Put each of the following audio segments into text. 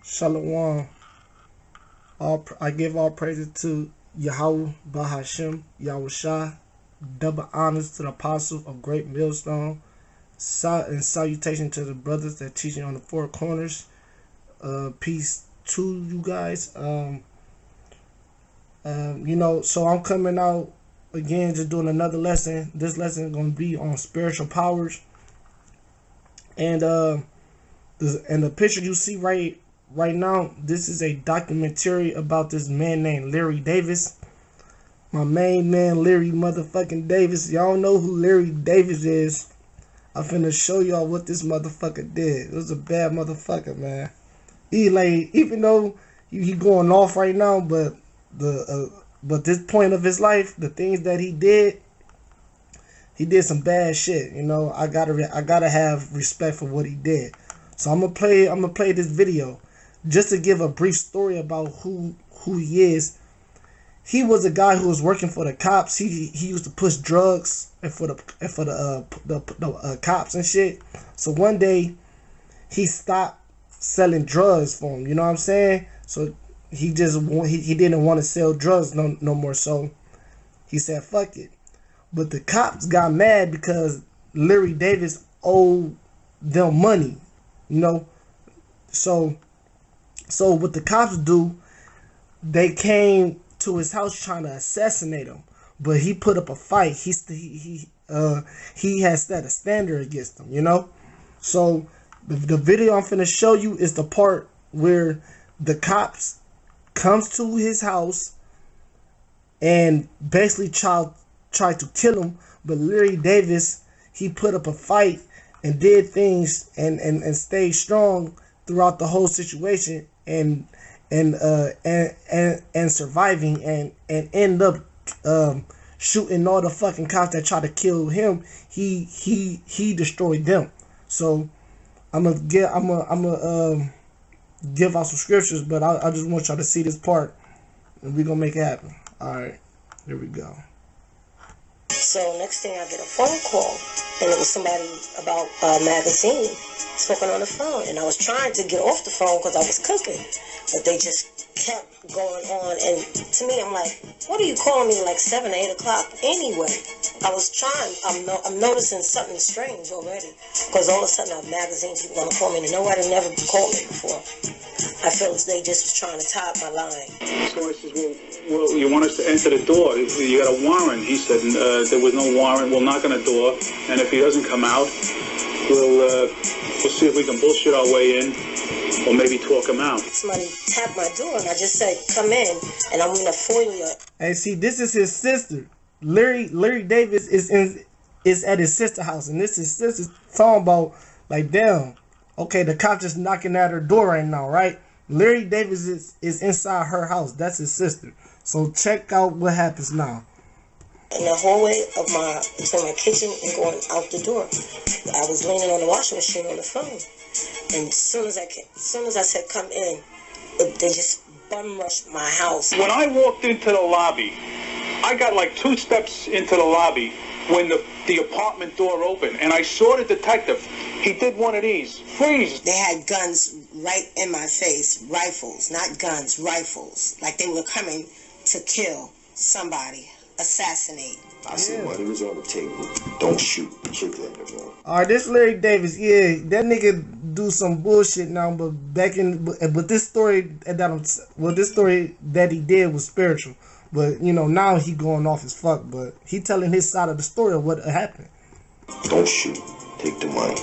Shalom. I give all praises to Yahweh Bahashem, Yahushua. Double honors to the apostle of Great Millstone. And salutation to the brothers that teaching on the four corners. Peace to you guys. So I'm coming out again, just doing another lesson. This lesson is going to be on spiritual powers. And the picture you see right now, this is a documentary about this man named Larry Davis. My main man, Larry motherfucking Davis. Y'all know who Larry Davis is. I'm finna show y'all what this motherfucker did. It was a bad motherfucker, man. Even though he going off right now, but this point of his life, the things that he did some bad shit. You know, I gotta have respect for what he did. So I'm gonna play this video just to give a brief story about who he is. He was a guy who was working for the cops. He used to push drugs and for the cops and shit. So one day he stopped selling drugs for him. You know what I'm saying? So he didn't want to sell drugs no more. So he said fuck it. But the cops got mad because Larry Davis owed them money. You know, so what the cops do, they came to his house trying to assassinate him, but he put up a fight. He has set a standard against them, you know. So the video I'm finna show you is the part where the cops comes to his house and basically tried to kill him, but Larry Davis, he put up a fight and did things and stayed strong throughout the whole situation and surviving and end up shooting all the fucking cops that tried to kill him. He destroyed them. So I'm gonna give out some scriptures, but I just want y'all to see this part and we're gonna make it happen. All right, here we go. So next thing I get a phone call, and it was somebody about a magazine spoken on the phone, and I was trying to get off the phone because I was cooking, but they just kept going on, and to me I'm like, what are you calling me like 7 or 8 o'clock anyway? I was trying, I'm noticing something strange already, because all of a sudden I have magazines people gonna call me, and nobody never called me before. I feel as they just was trying to top my line. So I says, well, you want us to enter the door? You got a warrant. He said, there was no warrant. We'll knock on the door, and if he doesn't come out, we'll see if we can bullshit our way in, or maybe talk him out. Somebody tapped my door, and I just said, come in, and I'm gonna foil you. Hey, see, this is his sister. Larry Davis is at his sister's house, and this is his sister talking about, like, damn, okay, the cop just knocking at her door right now, right? Larry Davis is inside her house. That's his sister. So check out what happens now. In the hallway of between my kitchen and going out the door, I was leaning on the washing machine on the phone, and as soon as I said come in, they just bum rushed my house. When I walked into the lobby, I got like 2 steps into the lobby when the apartment door opened, and I saw the detective. He did one of these. Freeze. They had guns right in my face, rifles, not guns, rifles, like they were coming to kill somebody, assassinate. I said, while he was on the table, don't shoot. Kick that nigga. Alright, this Larry Davis, yeah, that nigga do some bullshit now, but this story that he did was spiritual. But you know, now he going off as fuck, but he telling his side of the story of what happened. Don't shoot. Take the money.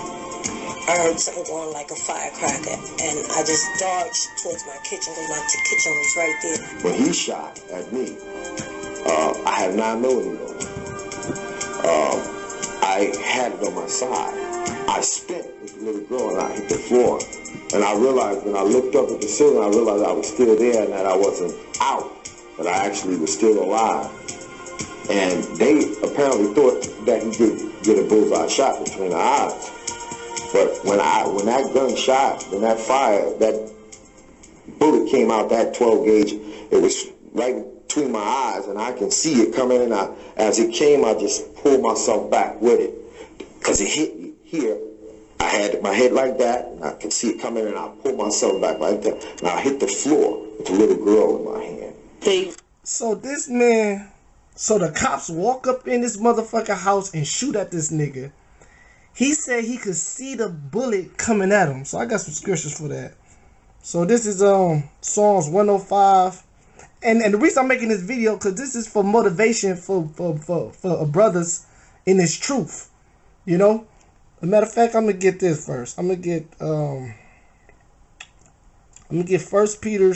I heard something going like a firecracker, and I just dodged towards my kitchen because my kitchen was right there. When he shot at me, I had 9mm. I had it on my side. I spent with the little girl and I hit the floor. And I realized when I looked up at the ceiling, I realized I was still there and that I wasn't out, that I actually was still alive. And they apparently thought that he did get a bullseye shot between the eyes. But when that gun shot, when that bullet came out, that 12 gauge, it was right between my eyes, and I can see it coming, and as it came, I just pulled myself back with it, because it hit me here, I had my head like that, and I could see it coming, and I pulled myself back like that, and I hit the floor with a little girl in my hand. So this man, so the cops walk up in this motherfucking house and shoot at this nigga. He said he could see the bullet coming at him. So I got some scriptures for that. So this is Psalms 105. And the reason I'm making this video, because this is for motivation for brothers in this truth. You know? As a matter of fact, I'm gonna get this first. I'm gonna get 1 Peter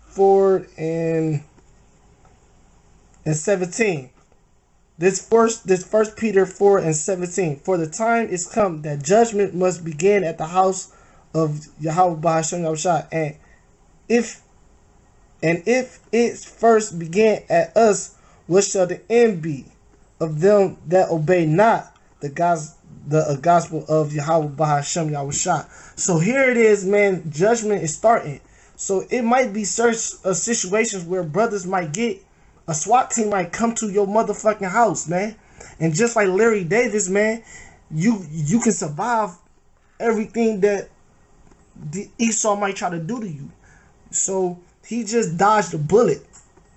4 and 17. This first Peter 4 and 17. For the time is come that judgment must begin at the house of Yahweh Bahashem Yahushua. And if it first began at us, what shall the end be of them that obey not the gospel of Yahweh Bahashem Yahushua? So here it is, man. Judgment is starting. So it might be certain situations where brothers might get, a SWAT team might come to your motherfucking house, man. And just like Larry Davis, man, you can survive everything that the Esau might try to do to you. So he just dodged a bullet.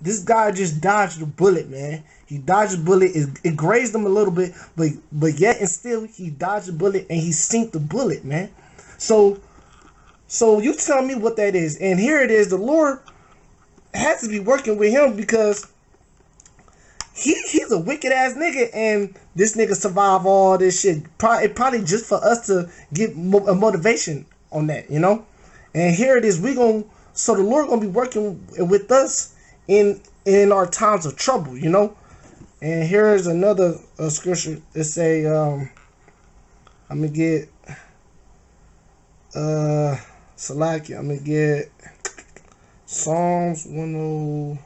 This guy just dodged a bullet, man. He dodged a bullet. It grazed him a little bit, but yet and still he dodged a bullet and he sinked the bullet, man. So you tell me what that is. And here it is. The Lord has to be working with him because he's a wicked ass nigga, and this nigga survived all this shit. Probably just for us to get a motivation on that, you know. And here it is. So the Lord gonna be working with us in our times of trouble, you know. And here is another scripture that say, I'm gonna get Salaki. I'm gonna get Psalms 10.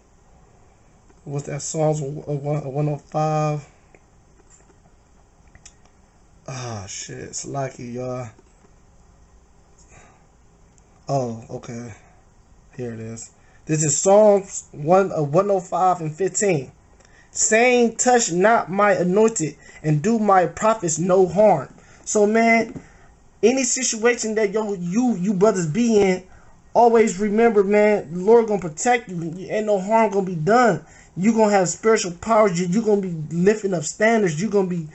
What's that? Psalms 105. Ah, shit. Salaki, y'all. Oh, okay. Here it is. This is Psalms 105 and 15. Saying, touch not my anointed and do my prophets no harm. So, man, any situation that you brothers be in, always remember, man, the Lord gonna protect you. Ain't no harm gonna be done. You gonna have spiritual powers. You gonna be lifting up standards. You gonna be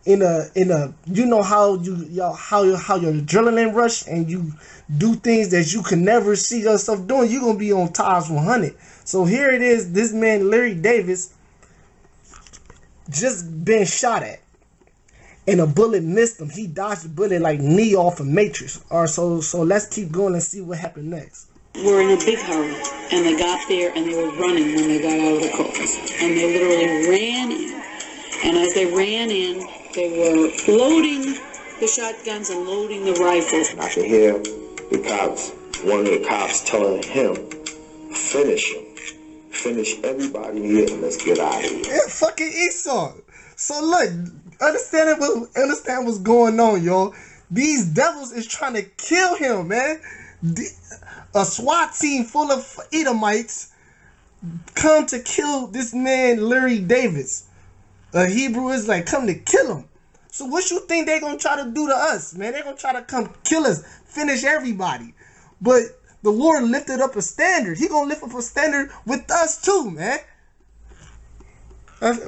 in a you know how your adrenaline rush and you do things that you can never see yourself doing. You gonna be on times 100. So here it is. This man Larry Davis just been shot at, and a bullet missed him. He dodged the bullet like Neo from Matrix. All right, so let's keep going and see what happened next. Were in a big hurry, and they got there and they were running when they got out of the cars, and they literally ran in. And as they ran in, they were loading the shotguns and loading the rifles. I could hear the cops, one of the cops telling him, finish him. Finish everybody here and let's get out of here. Yeah, fucking Esau. So look, understand what's going on, y'all. These devils is trying to kill him, man. A SWAT team full of Edomites come to kill this man Larry Davis. A Hebrew is like come to kill him. So what you think they gonna try to do to us, man? They gonna try to come kill us, finish everybody. But the Lord lifted up a standard. He gonna lift up a standard with us too, man.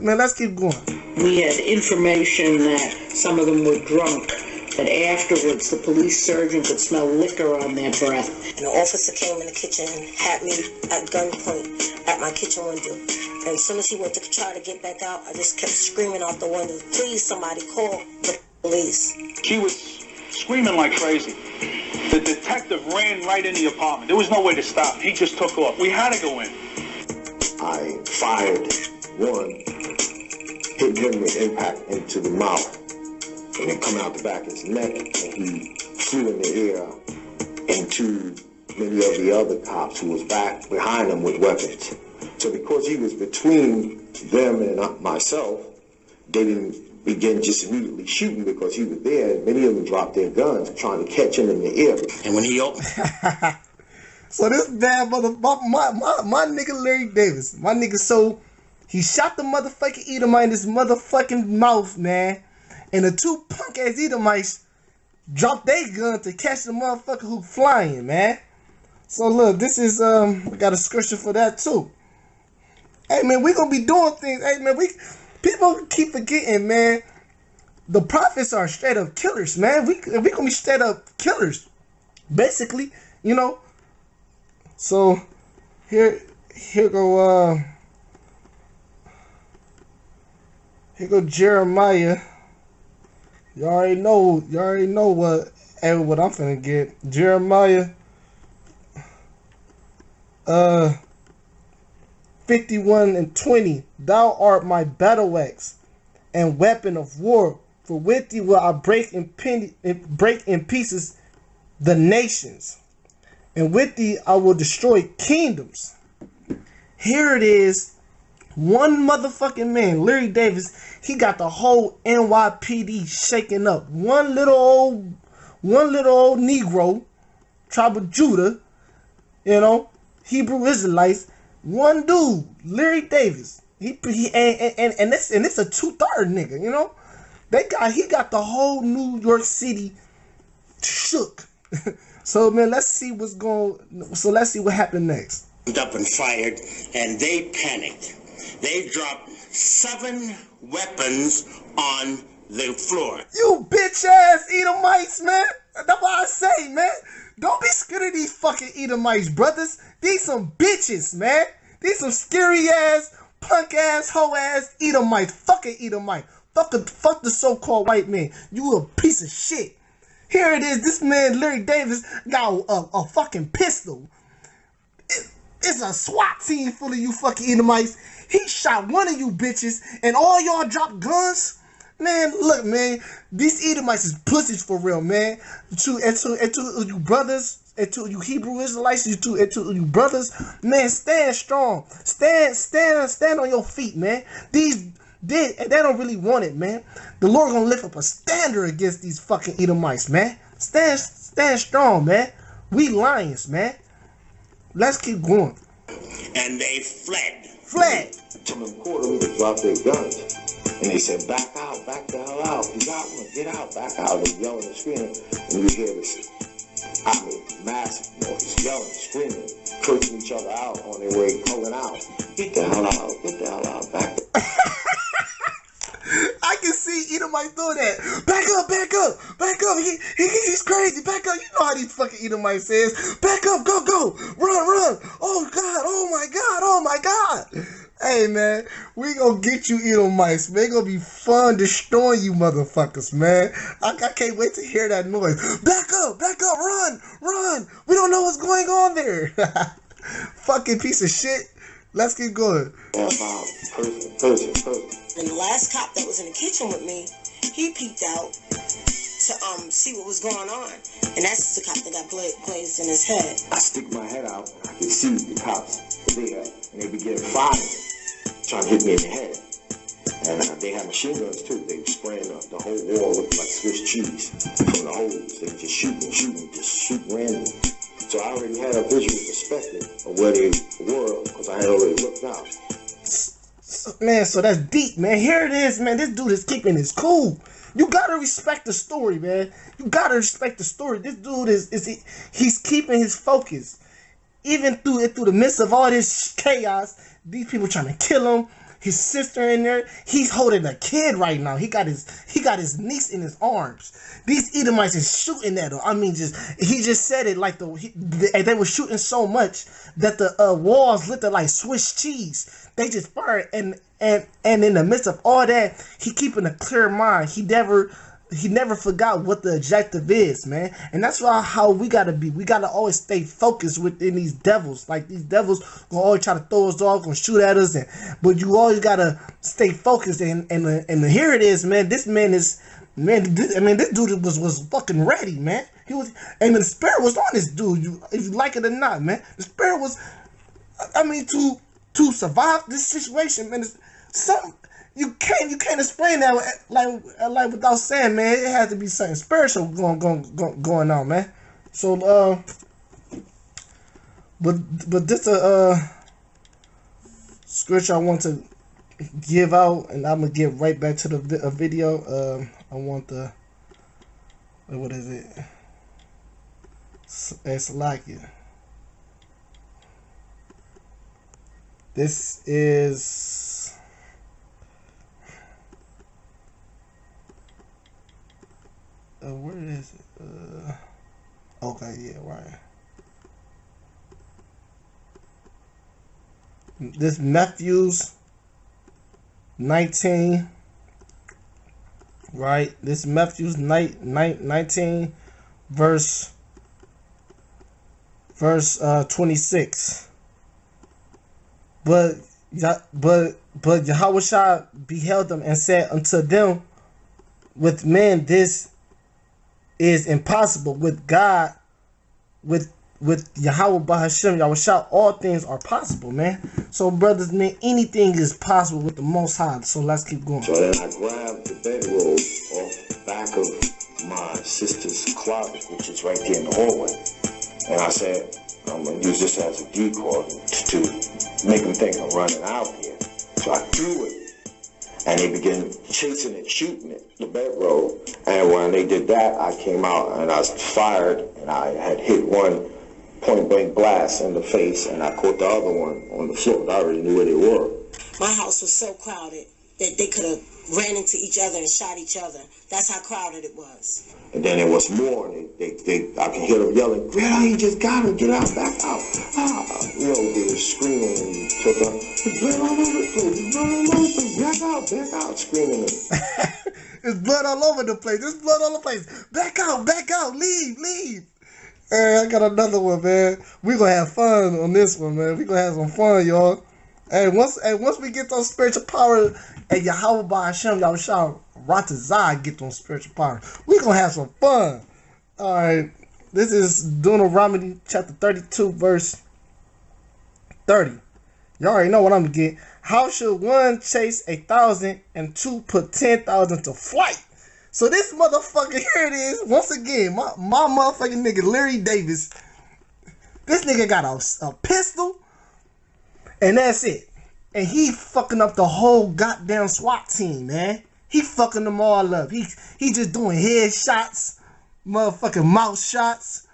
Man, let's keep going. We had information that some of them were drunk, that afterwards the police surgeon could smell liquor on their breath. And the officer came in the kitchen and had me at gunpoint at my kitchen window. And as soon as he went to try to get back out, I just kept screaming out the window, please somebody call the police. She was screaming like crazy. The detective ran right in the apartment. There was no way to stop. He just took off. We had to go in. I fired one, hit him with impact into the mouth, and it come out the back of his neck, and he flew in the air into many of the other cops who was back behind him with weapons. So because he was between them and myself, they didn't begin just immediately shooting because he was there. Many of them dropped their guns trying to catch him in the air. And when he opened... So this bad motherfucker, my nigga Larry Davis, my nigga, so he shot the motherfucking Edomite in his motherfucking mouth, man. and the two punk ass Edomites dropped their gun to catch the motherfucker who flying, man. So look, this is we got a scripture for that too. Hey man, we gonna be doing things. Hey man, people keep forgetting, man. The prophets are straight up killers, man. We gonna be straight up killers, basically, you know. So here go Jeremiah. You already know what I'm finna get. Jeremiah 51:20. Thou art my battle axe and weapon of war, for with thee will I break in pieces the nations, and with thee I will destroy kingdoms. Here it is. One motherfucking man, Larry Davis, he got the whole NYPD shaking up. One little old Negro, tribe of Judah, you know, Hebrew Israelites. One dude, Larry Davis. And it's a 2/3 nigga, you know. He got the whole New York City shook. So man, let's see what happened next. Up and fired, and they panicked. They dropped 7 weapons on the floor. You bitch ass Edomites, man. That's what I say, man. Don't be scared of these fucking Edomites, brothers. These some bitches, man. These some scary ass, punk ass, hoe ass Edomites. Fucking Edomite. Fuck the so-called white man. You a piece of shit. Here it is. This man, Larry Davis, got a fucking pistol. It's a SWAT team full of you fucking Edomites. He shot one of you bitches, and all y'all dropped guns. Man, look, man, these Edomites is pussies for real, man. To you brothers, and to you Hebrew Israelites, and to you brothers, man, stand strong. Stand on your feet, man. They don't really want it, man. The Lord gonna lift up a standard against these fucking Edomites, man. Stand strong, man. We lions, man. Let's keep going. And they fled. Some of them quarter to drop their guns. And they said, back out, back the hell out. You got one, get out, back out. They're yelling and screaming. And you hear this, massive noise, yelling, screaming, cursing each other out on their way, calling out. Get the hell out, back the I can see Edomites doing that. Back up. He's crazy. Back up. You know how these fucking Edomites says. Back up, go. Run. Oh my God. Hey man, we gonna get you Edomites, man. It's gonna be fun destroying you motherfuckers, man. I can't wait to hear that noise. Back up, run. We don't know what's going on there. Fucking piece of shit. Let's keep going. Person. And the last cop that was in the kitchen with me, he peeked out to see what was going on. And that's the cop that got glazed in his head. I stick my head out, and I can see the cops there, and they begin firing, trying to hit me in the head. And they had machine guns too. They were spraying the whole wall, looked like Swiss cheese from the holes. They were just shoot randomly. So I already had a visual perspective of where they were, because I had already looked out. Man, so that's deep, man. Here it is, man. This dude is keeping his cool. You gotta respect the story, man. You gotta respect the story. This dude he's keeping his focus. Even through the midst of all this chaos, these people trying to kill him. His sister in there. He's holding a kid right now. He got his niece in his arms. These Edomites is shooting at him. I mean, he just said it like they were shooting so much that the walls looked like Swiss cheese. They just fired, and in the midst of all that, he keeping a clear mind. He never forgot what the objective is, man. And that's how we gotta be. We gotta always stay focused within these devils. Like, these devils gonna always try to throw us off, gonna shoot at us, but you always gotta stay focused. And here it is, man. This man is, man. This dude was fucking ready, man. He was, and the spirit was on this dude. If you like it or not, man. The spirit was. I mean, to survive this situation, man. It's something. You can't explain that like without saying, man. It has to be something spiritual going on, man. So but this scripture I want to give out, and I'm gonna get right back to the video. I want the, what is it? Salakia. This is where is it? Okay, yeah, right. This Matthews 19, right? This Matthews 19 verse 26. But Yahushua beheld them and said unto them, with men this is impossible, with God, with Yahweh Bahashem, Yahushua, all things are possible, man. So, brothers, man, anything is possible with the Most High. So let's keep going. So then I grabbed the bedroll off the back of my sister's closet, which is right there in the hallway. And I said, I'm going to use this as a decoy to make them think I'm running out here. So I threw it. And they began chasing it, shooting it, the bedroll. And when they did that, I came out and I fired. And I had hit one point-blank blast in the face. And I caught the other one on the floor. I already knew where they were. My house was so crowded that they could have ran into each other and shot each other. That's how crowded it was. And then there was more. I can hear them yelling, "Greta, he just got him. Get out, back out." You know, they were screaming and took up. There's blood all over the place. There's blood all over the place. Back out, screaming. There's blood all over the place. There's blood all over the place. Back out, leave. Hey, I got another one, man. We gonna have fun on this one, man. We gonna have some fun, y'all. Hey, once we get those spiritual powers, and Yahweh Ba'Hashem, Yahushua Ratazai get those spiritual powers, we gonna have some fun. All right, this is Deuteronomy chapter 32, verse 30. Y'all already know what I'm gonna get. How should one chase 1,000 and two put 10,000 to flight? So this motherfucker, here it is. Once again, my motherfucking nigga Larry Davis. This nigga got a pistol, and that's it. And he fucking up the whole goddamn SWAT team, man. He fucking them all up. He just doing head shots, motherfucking mouth shots,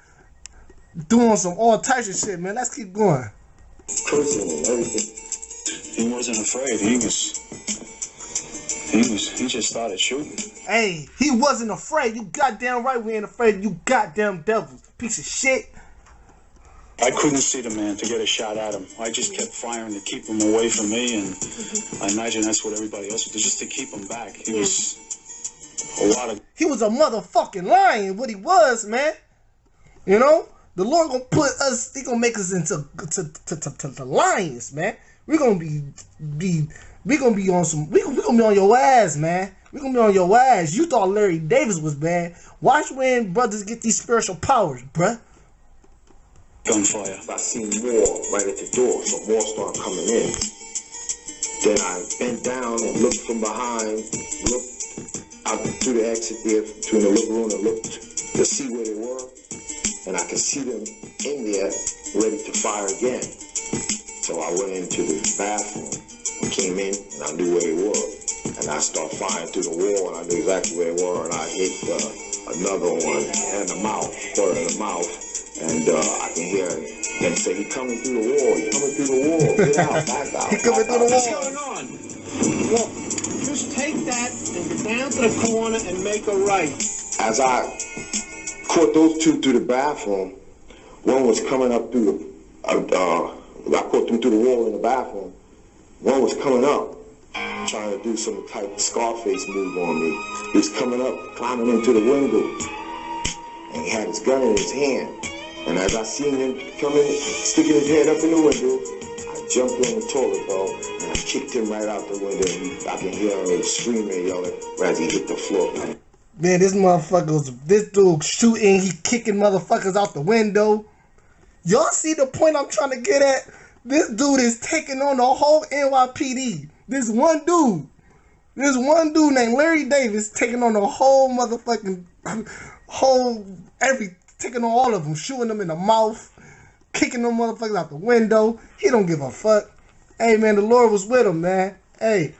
doing some all types of shit, man. Let's keep going. Cursing and everything. He wasn't afraid. He just started shooting. Hey, he wasn't afraid. You goddamn right we ain't afraid. You goddamn devils. Piece of shit. I couldn't see the man to get a shot at him. I just kept firing to keep him away from me, and I imagine that's what everybody else would do, just to keep him back. He was He was a motherfucking lion, what he was, man. You know? The Lord gonna put us, he gonna make us into to lions, man. We're gonna be on your ass, man. We're gonna be on your ass. You thought Larry Davis was bad. Watch when brothers get these spiritual powers, bruh. gunfire. I seen more right at the door, so more started coming in. Then I bent down and looked from behind, looked out through the exit there between the living room and looked to see where they were. And I could see them in there ready to fire again. So I went into the bathroom and came in and I knew where they were. And I started firing through the wall and I knew exactly where they were. And I hit another one in the mouth, part of the mouth. And I can hear them say, "He's coming through the wall. He's coming through the wall. Get out, back out." He's coming through the wall. What's going on? Well, just take that and go down to the corner and make a right. As I caught those two through the bathroom, one was coming up through I caught them through the wall in the bathroom. One was coming up, trying to do some type of Scarface move on me. He was coming up, climbing into the window, and he had his gun in his hand. And as I seen him coming, sticking his head up in the window, I jumped on the toilet bowl and I kicked him right out the window. And I can hear him screaming and yelling as he hit the floor. Man, this dude shooting, he kicking motherfuckers out the window. Y'all see the point I'm trying to get at? This dude is taking on the whole NYPD. This one dude named Larry Davis taking on the whole motherfucking, taking on all of them, shooting them in the mouth, kicking them motherfuckers out the window. He don't give a fuck. Hey, man, the Lord was with him, man. Hey,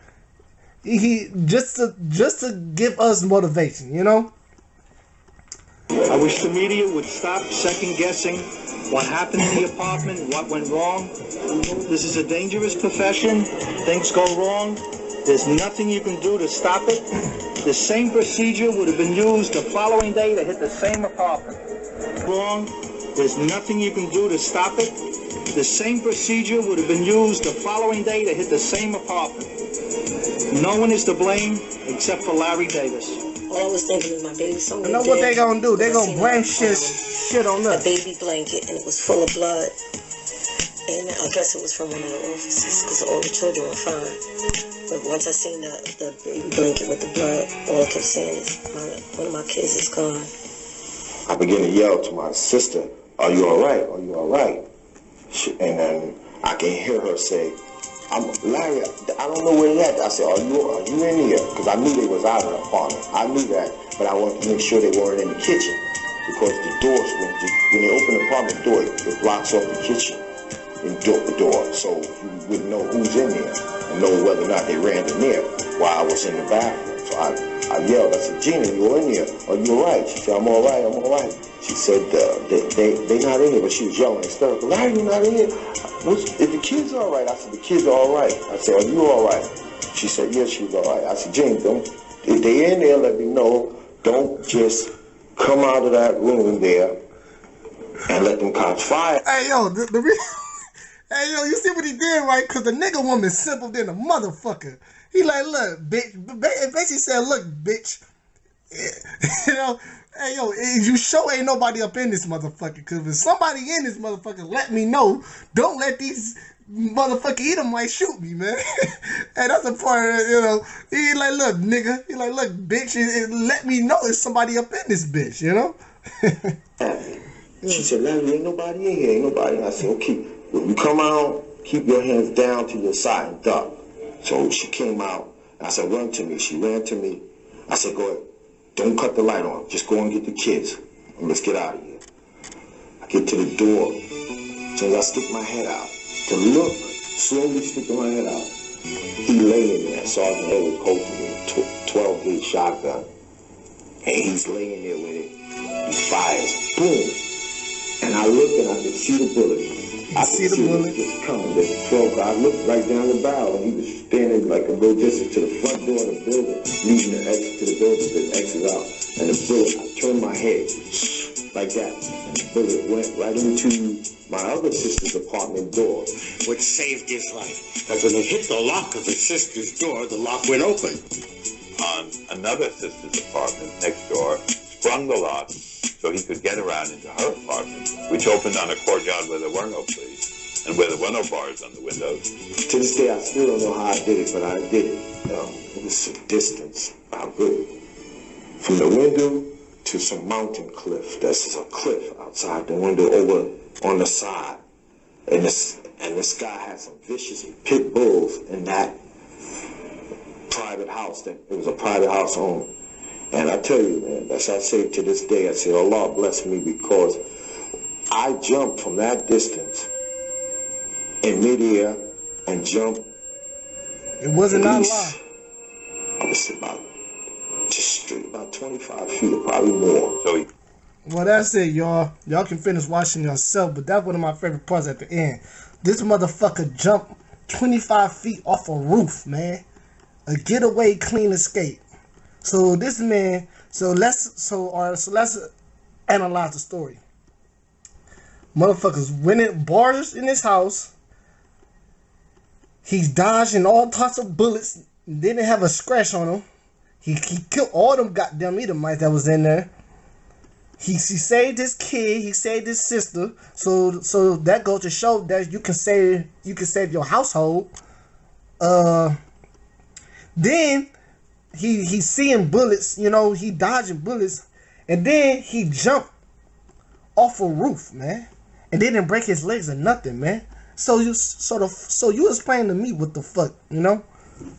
He just to give us motivation, you know. I wish the media would stop second guessing what happened in the apartment, what went wrong. This is a dangerous profession. Things go wrong. There's nothing you can do to stop it. The same procedure would have been used the following day to hit the same apartment. Wrong. There's nothing you can do to stop it. The same procedure would have been used the following day to hit the same apartment. No one is to blame except for Larry Davis. All I was thinking is my baby somewhere. You know what they gonna do? They gonna blame shit on A us. baby blanket, and it was full of blood. And I guess it was from one of the offices, because all the children were fine. But once I seen the baby blanket with the blood, all I kept saying is, one of my kids is gone. I began to yell to my sister, "Are you all right? Are you all right?" And then I can hear her say, "Larry, I don't know where they're at." I said, "Are you in here?" Because I knew they was out of the apartment. I knew that, but I wanted to make sure they weren't in the kitchen, because the doors, when they open the apartment door, it blocks off the kitchen and the door, so you wouldn't know who's in there and know whether or not they ran in there while I was in the bathroom. So I yelled. I said, "Gina, you in here? Are you all right?" She said, "I'm all right. I'm all right." She said, they not in here," but she was yelling hysterical. "Larry, you're not in here. If the kids are all right?" I said, "The kids are all right." I said, "Are you all right?" She said, "Yes, she's all right." I said, "Jane, if they in there, let me know. Don't just come out of that room there and let them catch fire." Hey yo, hey yo, you see what he did, right? Cause the nigga woman simple than a motherfucker. He like, "Look, bitch." Basically said, "Look, bitch." You know, hey yo, you sure ain't nobody up in this motherfucker. Cause if somebody in this motherfucker, let me know. Don't let these motherfucking Edomites shoot me, man. And that's a part of, you know, he like, "Look, nigga." He like, "Look, bitch, let me know if somebody up in this bitch," you know? She said, "Larry, ain't nobody in here, ain't nobody." And I said, "Okay, when you come out, keep your hands down to your side and duck." So she came out, and I said, "Run to me." She ran to me. I said, "Go ahead. Don't cut the light on. Just go and get the kids, and let's get out of here." I get to the door. So as I stick my head out to look, slowly sticking my head out, he laying there, Sergeant Edward Colton, with a 12-gauge shotgun, and he's laying there with it. He fires, boom, and I look and I could see the bullet. I see the bullet just coming. There's 12 guys. I looked right down the barrel, and he was standing like a little distance to the front door of the building, leading the exit to the building, the exit out. And the bullet, I turned my head like that, and the bullet went right into my other sister's apartment door, Which saved his life. Because when it hit the lock of his sister's door, the lock went open. On another sister's apartment next door, sprung the lock so he could get around into her apartment, which opened on a courtyard where there were no police and where there were no bars on the windows. To this day, I still don't know how I did it, but I did it. It was some distance. How good. From the window to some mountain cliff. There's a cliff outside the window over on the side. And this guy had some vicious pit bulls in that private house. It was a private house owned. And I tell you, man, that's I say to this day, I say, Allah bless me, because I jumped from that distance in midair and jumped. It wasn't at not least, lie. I was about 25 feet or probably more. So he Well, that's it, y'all. Y'all can finish watching yourself, but that's one of my favorite parts at the end. This motherfucker jumped 25 feet off a roof, man. A getaway clean escape. So this man, let's analyze the story. Motherfuckers rented bars in his house. He's dodging all types of bullets. Didn't have a scratch on him. He killed all them goddamn Edomites that was in there. He saved his kid. He saved his sister. So that goes to show that you can save your household. Then he's seeing bullets. You know, he dodging bullets, and then he jumped off a roof, man, and they didn't break his legs or nothing, man. So you explain to me what the fuck, you know?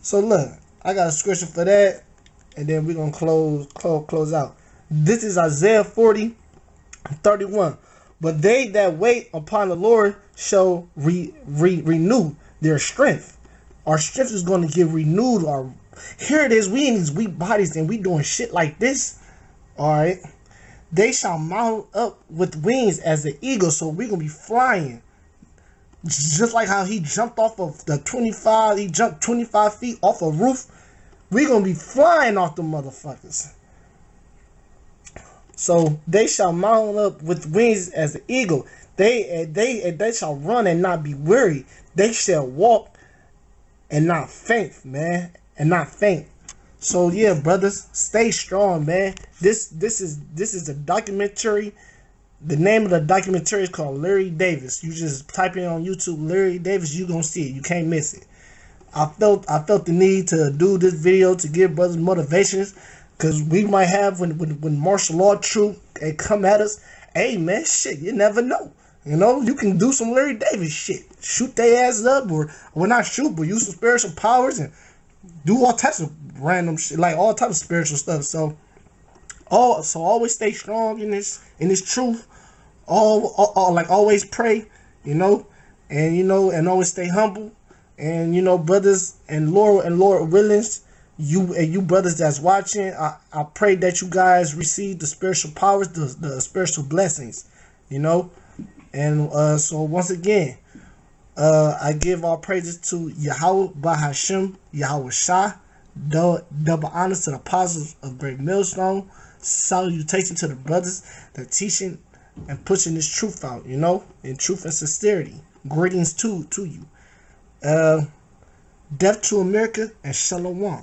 So look, I got a scripture for that, and then we're gonna close out. This is Isaiah 40:31. But they that wait upon the Lord shall renew their strength. Our strength is going to get renewed. here it is, we in these weak bodies and we doing shit like this. Alright. They shall mount up with wings as the eagle. So we're gonna be flying. Just like how he jumped off of the 25, he jumped 25 feet off a roof. We're gonna be flying off the motherfuckers. So they shall mount up with wings as the eagle. They shall run and not be weary. They shall walk and not faint, man, and not faint. So yeah, brothers, stay strong, man. This is a documentary. The name of the documentary is called Larry Davis. You just type in on YouTube Larry Davis, you gonna see it. You can't miss it. I felt the need to do this video to give brothers motivations, because we might have when martial law truth they come at us. Hey man, shit, you never know. You know, you can do some Larry Davis shit. Shoot their asses up, or not shoot, but use some spiritual powers and do all types of random shit, like all types of spiritual stuff. So always stay strong in this truth. Like always pray, you know, and always stay humble. And brothers and Lord willings, you brothers that's watching, I pray that you guys receive the spiritual powers, the spiritual blessings, And so once again, I give all praises to Yahweh Bahashem, Yahweh Shah, double honors to the apostles of Great Millstone, salutation to the brothers that teaching and pushing this truth out, in truth and sincerity. Greetings to you. Death to America and Shalom.